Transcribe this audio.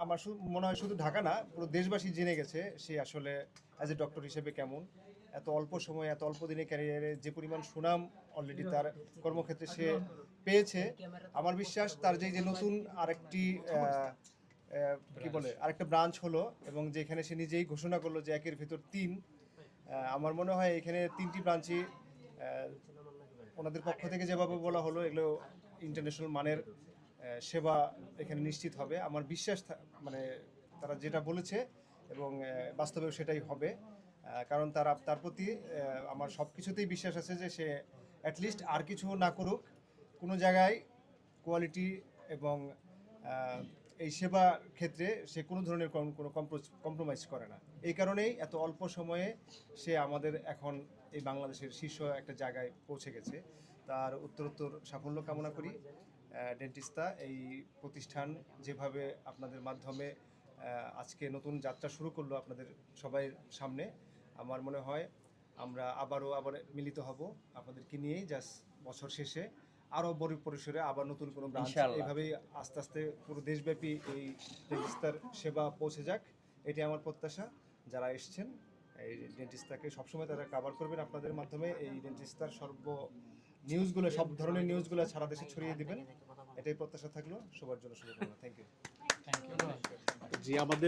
আমার মনে হয় শুধু ঢাকা না, পুরো দেশবাসী জেনে গেছে সে আসলে অ্যাজ এ ডক্টর হিসেবে কেমন। এত অল্প সময়ে, এত অল্প দিনে ক্যারিয়ারে যে পরিমাণ সুনাম অলরেডি তার কর্মক্ষেত্রে সে পেয়েছে, আমার বিশ্বাস তার যে নতুন আরেকটি কি বলে আরেকটা ব্রাঞ্চ হলো, এবং যেখানে সে নিজেই ঘোষণা করলো যে একের ভেতর তিন। আমার মনে হয় এখানে 3টি ব্রাঞ্চই ওনাদের পক্ষ থেকে যেভাবে বলা হলো, এগুলো ইন্টারন্যাশনাল মানের সেবা এখানে নিশ্চিত হবে। আমার বিশ্বাস মানে তারা যেটা বলেছে এবং বাস্তবেও সেটাই হবে। কারণ তার প্রতি আমার সব কিছুতেই বিশ্বাস আছে যে সে অ্যাটলিস্ট আর কিছু না করুক, কোনো জায়গায় কোয়ালিটি এবং এই সেবা ক্ষেত্রে সে কোনো ধরনের কোনো কম্প্রোমাইজ করে না। এই কারণেই এত অল্প সময়ে সে আমাদের এখন এই বাংলাদেশের শীর্ষ একটা জায়গায় পৌঁছে গেছে। তার উত্তরোত্তর সাফল্য কামনা করি। ডেন্টিস্তা এই প্রতিষ্ঠান যেভাবে আপনাদের মাধ্যমে আজকে নতুন যাত্রা শুরু করলো আপনাদের সবাই সামনে, আমার মনে হয় আমরা আবার মিলিত হব আপনাদেরকে নিয়েই, জাস্ট বছর শেষে আরও বড় পরিসরে আবার নতুন কোনো ব্রাঞ্চ এইভাবেই আস্তে আস্তে পুরো দেশব্যাপী এই ডেন্টিস্তার সেবা পৌঁছে যাক, এটি আমার প্রত্যাশা। যারা এসছেন এই ডেন্টিস্তাকে সবসময় তারা কভার করবেন আপনাদের মাধ্যমে, এই ডেন্টিস্তার নিউজগুলো, সব ধরনের নিউজগুলো সারা দেশে ছড়িয়ে দিবেন, এটাই প্রত্যাশা থাকলো। সবার জন্য শুভকামনা। Thank you. জি, আমাদের